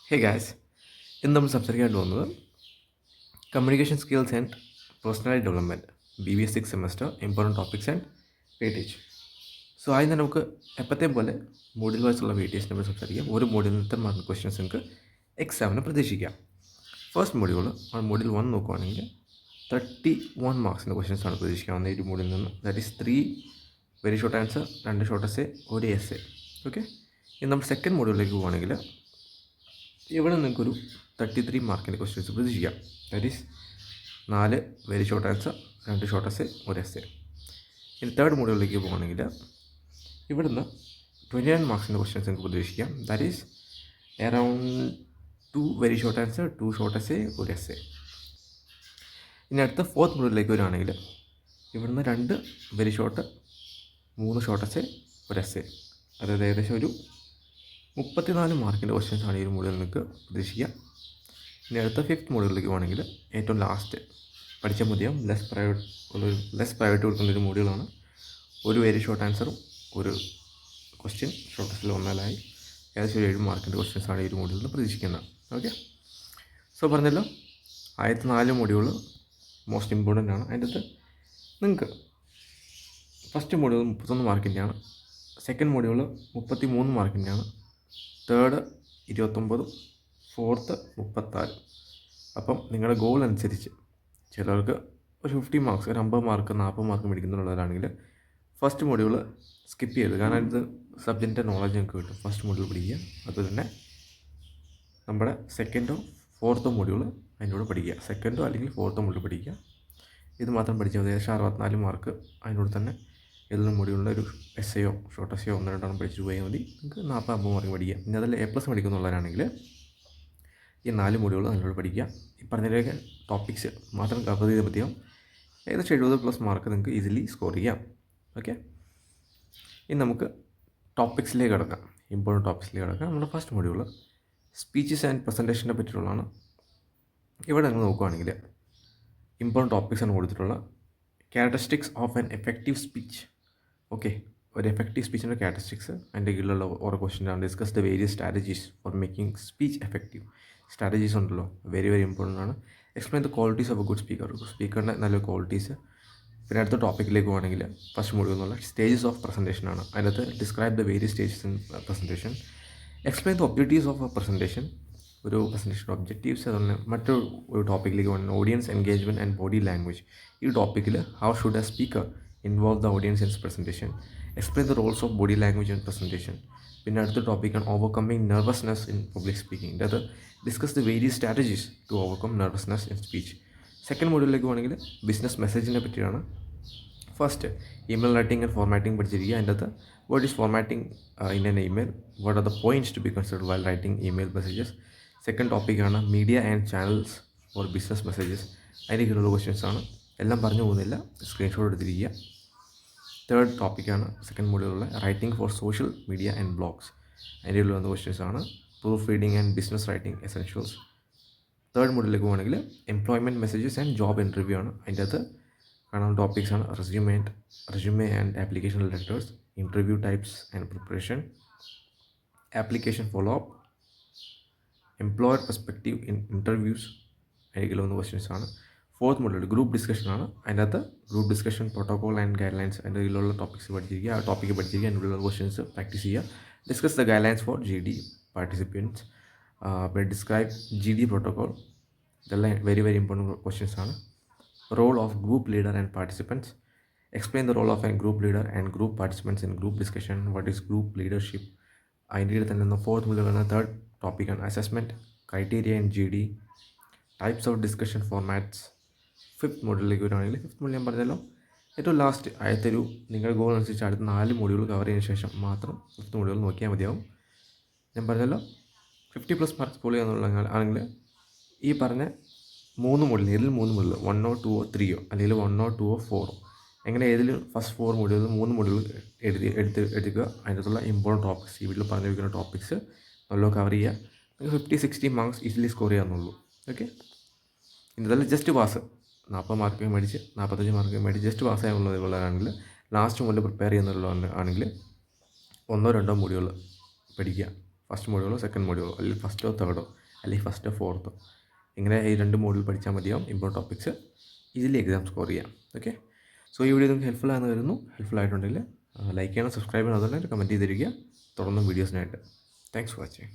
Hey guys, ഇന്ന് നമ്മൾ സംസാരിക്കാൻ പോകുന്നത് communication skills and personality development BBA 6 semester important topics and weightage. So ആദ്യം തന്നെ നമുക്ക് എപ്പോഴത്തെയും പോലെ മോഡ്യൂൾ വൈസുള്ള വെയിറ്റേജിനെ പറ്റി സംസാരിക്കാം. ഒരു മോഡ്യൂളിൽ നിന്ന് മാർക്ക് ക്വസ്റ്റ്യൻസ് നിങ്ങൾക്ക് എക്സാമിന് പ്രതീക്ഷിക്കാം. ഫസ്റ്റ് മോഡ്യൂൾ 1 നോക്കുവാണെങ്കിൽ 31 മാർക്സിൻ്റെ ക്വസ്റ്റ്യൻസ് ആണ് പ്രതീക്ഷിക്കാവുന്നത് ഈ മോഡ്യൂളിൽ നിന്ന്. That is 3 very short answer, 2 short essay, 1 essay. Okay, ഇനി നമ്മൾ സെക്കൻഡ് മോഡ്യൂളിലേക്ക് പോവുകയാണെങ്കിൽ ഇവിടെ നിങ്ങൾക്കൊരു 33 മാർക്കിൻ്റെ ക്വസ്റ്റ്യൻസ് പ്രതീക്ഷിക്കാം. That is 4 very short answer, 2 short essay, 1 essay. ഇനി തേർഡ് മോഡ്യൂളിലേക്ക് പോകുകയാണെങ്കിൽ ഇവിടുന്ന് 29 മാർക്സിൻ്റെ ക്വസ്റ്റ്യൻസ് നിങ്ങൾക്ക് പ്രതീക്ഷിക്കാം. That is around 2 very short answer, 2 short essay, 1 essay. ഇനി അടുത്ത ഫോർത്ത് മോഡ്യൂളിലേക്ക് വരികയാണെങ്കിൽ ഇവിടുന്ന് 2 very short, 3 short essay, 1 essay. അതായത് ഏകദേശം ഒരു 34 മാർക്കിൻ്റെ ക്വസ്റ്റ്യൻസ് ആണ് ഈ ഒരു മോഡ്യൂളിൽ നിങ്ങൾക്ക് പ്രതീക്ഷിക്കുക. ഇനി അടുത്ത ഫിഫ്ത്ത് മോഡ്യൂളിലേക്ക് പോകണമെങ്കിൽ ഏറ്റവും ലാസ്റ്റ് പഠിച്ചാൽ മതിയാവും, ലെസ് പ്രയോറിറ്റി കൊടുക്കുന്നൊരു മോഡ്യൂളാണ്. ഒരു വെരി ഷോർട്ട് ആൻസറും ഒരു ക്വസ്റ്റ്യൻ ഷോർട്ട് എസ്സേയിൽ വന്നാലായി ഏകദേശം ഒരു 7 മാർക്കിൻ്റെ ക്വസ്റ്റ്യൻസ് ആണ് ഈ ഒരു മോഡ്യൂളിൽ പ്രതീക്ഷിക്കുന്നത്. ഓക്കെ, സോ പറഞ്ഞല്ലോ, ആദ്യത്തെ 4 മോഡ്യൂൾ മോസ്റ്റ് ഇമ്പോർട്ടൻ്റ് ആണ്. അതിൻ്റെ അകത്ത് നിങ്ങൾക്ക് ഫസ്റ്റ് മോഡ്യൂൾ 31 മാർക്കിൻ്റെയാണ്, സെക്കൻഡ് മോഡ്യൂൾ 33 മാർക്കിൻ്റെയാണ്, തേർഡ് 29, ഫോർത്ത് 36. അപ്പം നിങ്ങളുടെ ഗോൾ അനുസരിച്ച് ചിലർക്ക് ഒരു 50 മാർക്സ്, ഒരു 50 മാർക്ക്, 40 മാർക്ക് മേടിക്കുന്നുള്ളവരാണെങ്കിൽ ഫസ്റ്റ് മോഡ്യൂൾ സ്കിപ്പ് ചെയ്ത്, കാരണം ഇത് സബ്ജക്റ്റിൻ്റെ നോളജ് നിങ്ങൾക്ക് കിട്ടും. ഫസ്റ്റ് മോഡ്യൂൾ പഠിക്കുക, അതുതന്നെ നമ്മുടെ സെക്കൻഡോ ഫോർത്തോ മോഡ്യൂൾ അതിൻ്റെ കൂടെ പഠിക്കുക. സെക്കൻഡോ അല്ലെങ്കിൽ ഫോർത്തോ മോഡ്യൂൾ പഠിക്കുക. ഇത് മാത്രം പഠിച്ചാൽ മതി. ഏകദേശം 64 മാർക്ക് അതിനോട് തന്നെ ഏതെങ്കിലും മോഡ്യൂളിൻ്റെ ഒരു എസ്സേയോ ഷോർട്ട് എസ്സേയോ 1-2 പഠിച്ചിട്ട് പോയാൽ മതി. നിങ്ങൾക്ക് 40-50 മാർക്ക് പഠിക്കുക. ഇനി അതിൽ A+ മേടിക്കുന്നുള്ളവരാണെങ്കിൽ ഈ 4 മോഡ്യൂൾ നല്ലോണം പഠിക്കുക. ഈ പറഞ്ഞതിലേക്ക് ടോപ്പിക്സ് മാത്രം കവർ ചെയ്ത് മതിയാവും. ഏകദേശം 70+ മാർക്ക് നിങ്ങൾക്ക് ഈസിലി സ്കോർ ചെയ്യാം. ഓക്കെ, ഇനി നമുക്ക് ടോപ്പിക്സിലേക്ക് കിടക്കാം, ഇമ്പോർട്ടൻറ്റ് ടോപ്പിക്സിലേക്ക് കിടക്കാം. നമ്മുടെ ഫസ്റ്റ് മോഡ്യൂൾ സ്പീച്ചസ് ആൻഡ് പ്രസൻറ്റേഷനെ പറ്റിയിട്ടുള്ളതാണ്. ഇവിടെ നിങ്ങൾ നോക്കുകയാണെങ്കിൽ ഇമ്പോർട്ടൻറ്റ് ടോപ്പിക്സാണ് കൊടുത്തിട്ടുള്ള characteristics of an effective speech. Okay, ഒരു എഫക്റ്റീവ് സ്പീച്ചിൻ്റെ ക്യാരക്ടറിസ്റ്റിക്സ് അതിൻ്റെ കീഴിലുള്ള ഓരോ ക്വസ്റ്റ്യനാണ്. Discuss the various strategies for making speech effective. Strategies ഉണ്ടല്ലോ, വെരി വെരി ഇമ്പോർട്ടൻ്റ് ആണ്. Explain the qualities of a good speaker. സ്പീക്കറിൻ്റെ നല്ല ക്വാളിറ്റീസ്. പിന്നെ അടുത്ത ടോപ്പിക്കിലേക്ക് പോകണമെങ്കിൽ ഫസ്റ്റ് മോഡ്യൂൾ എന്നുള്ള സ്റ്റേജസ് ഓഫ് പ്രസൻറ്റേഷൻ ആണ്. അതിനകത്ത് describe the various stages in presentation. Explain the objectives of a presentation. ഒരു പ്രസൻറ്റേഷൻ ഒബ്ജക്റ്റീവ്സ്. അതുപോലെ മറ്റൊരു ടോപ്പിക്കിലേക്ക് പോകുന്നത് audience engagement and body language. ഈ ടോപ്പിക്കിൽ how should a speaker involve the audience in presentation. Explain the roles of body language in presentation. പിന്നെ അടുത്ത ടോപ്പിക്കാണ് overcoming nervousness in public speaking. അത് discuss the various strategies to overcome nervousness in speech. Second മോഡ്യൂളിലേക്ക് പോകുകയാണെങ്കിൽ business മെസ്സേജിനെ പറ്റിയാണ്. First email writing and formatting പഠിച്ചിരിക്കുക. അതിൻ്റെ അകത്ത് what is formatting in an email, what are the points to be considered while writing email messages. Second ടോപ്പിക്കാണ് media and channels for business messages. അതിൻ്റെ കീഴിലുള്ള ക്വസ്റ്റ്യൻസ് ആണ്. എല്ലാം പറഞ്ഞു പോകുന്നില്ല, സ്ക്രീൻഷോട്ട് എടുത്തിരിക്കുക. തേർഡ് ടോപ്പിക്കാണ് സെക്കൻഡ് മോഡ്യൂളിലുള്ള writing for social media and blogs. അതിൻ്റെ കീഴിൽ വന്ന ക്വസ്റ്റ്യൻസ് ആണ്. Proof reading and business writing essentials. Third മോഡ്യൂളിലേക്ക് പോകുകയാണെങ്കിൽ employment messages and job interview ആണ്. അതിൻ്റെ അകത്ത് കാണുന്ന ടോപ്പിക്സാണ് resume and application letters, interview types and preparation, application follow up, employer perspective in interviews. അതിൽ വന്ന ക്വസ്റ്റ്യൻസ് ആണ്. ഫോർത്ത് മോഡ്യൂൾ ഗ്രൂപ്പ് ഡിസ്കഷൻ ആണ്. അതിൻ്റെ അകത്ത് group discussion protocol and guidelines. അതിൻ്റെ കീഴിലുള്ള ടോപ്പിക്സ് പഠിച്ചിരിക്കുക. ആ ടോപ്പിക്ക് പഠിച്ചിരിക്കുക. അതിൻ്റെ ഉള്ള ക്വസ്റ്റ്യൻസ് പ്രാക്ടീസ് ചെയ്യുക. Discuss the guidelines for GD participants. പിന്നെ ഡിസ്ക്രൈബ് GD പ്രോട്ടോകോൾ. ഇതെല്ലാം വെരി വെരി ഇമ്പോർട്ടൻറ്റ് ക്വസ്റ്റ്യൻസ് ആണ്. Role of group leader and participants. Explain the role of a group leader and group participants in group discussion. What is group leadership. അതിൻ്റെ കീഴിൽ തന്നെ fourth module വരുന്ന third ടോപ്പിക്കാണ് assessment criteria in GD, types of discussion formats. Fifth മോഡ്യൂളിലേക്ക് വരുവാണെങ്കിൽ fifth module ഞാൻ പറഞ്ഞല്ലോ ഏറ്റവും ലാസ്റ്റ് ആദ്യത്തെ നിങ്ങളുടെ ഗോൾ അനുസരിച്ച് അടുത്ത 4 മോഡ്യൂൾ കവർ ചെയ്തതിന് ശേഷം മാത്രം ഫിഫ്ത്ത് മോഡ്യൂൾ നോക്കിയാൽ മതിയാവും. ഞാൻ പറഞ്ഞല്ലോ 50+ മാർക്സ് പോളി എന്നുള്ള ആണെങ്കിൽ ഈ പറഞ്ഞ 3 മോഡ്യൂൾ, ഏതിൽ 3 മോഡ്യൂൾ 1 or 2 or 3 അല്ലെങ്കിൽ 1 or 2 or 4 എങ്ങനെ ഏതിലും ഫസ്റ്റ് 4 മോഡ്യൂൾ 3 മോഡ്യൂൾ എടുക്കുക. അതിനകത്തുള്ള ഇമ്പോർട്ടൻറ്റ് ടോപ്പിക്സ് ഈ വീട്ടിൽ പറഞ്ഞിരിക്കുന്ന ടോപ്പിക്സ് നല്ല കവർ ചെയ്യുക. നിങ്ങൾക്ക് 50-60 മാർക്സ് ഈസിലി സ്കോർ ചെയ്യാമെന്നുള്ളൂ. ഓക്കെ, ഇതെല്ലാം ജസ്റ്റ് പാസ് 40 മാർക്ക് മേടിച്ച് 45 മാർക്ക് മേടിച്ച് ജസ്റ്റ് പാസ്സായുള്ളതാണെങ്കിൽ ലാസ്റ്റ് മുതൽ പ്രിപ്പയർ ചെയ്യുന്നുള്ള ആണെങ്കിൽ 1 or 2 മോഡ്യൂൾ പഠിക്കുക. ഫസ്റ്റ് മോഡ്യൂളോ സെക്കൻഡ് മോഡ്യൂളോ അല്ലെങ്കിൽ ഫസ്റ്റോ തേർഡോ അല്ലെങ്കിൽ ഫസ്റ്റോ ഫോർത്തോ ഇങ്ങനെ ഈ 2 മോഡ്യൂൾ പഠിച്ചാൽ മതിയാവും. Important topics easily exam score ചെയ്യാം. ഓക്കെ, സോ ഈ വീഡിയോ നിങ്ങൾക്ക് ഹെൽപ്ഫുൾ ആണെന്ന് വരുന്നു. ഹെൽപ്ഫുൾ ആയിട്ടുണ്ടെങ്കിൽ ലൈക്ക് ചെയ്യണം, സബ്സ്ക്രൈബ് ചെയ്യണം, അതുപോലെ കമൻറ്റ് ചെയ്തിരിക്കുക തുടർന്നും വീഡിയോസിനായിട്ട്. Thanks for watching.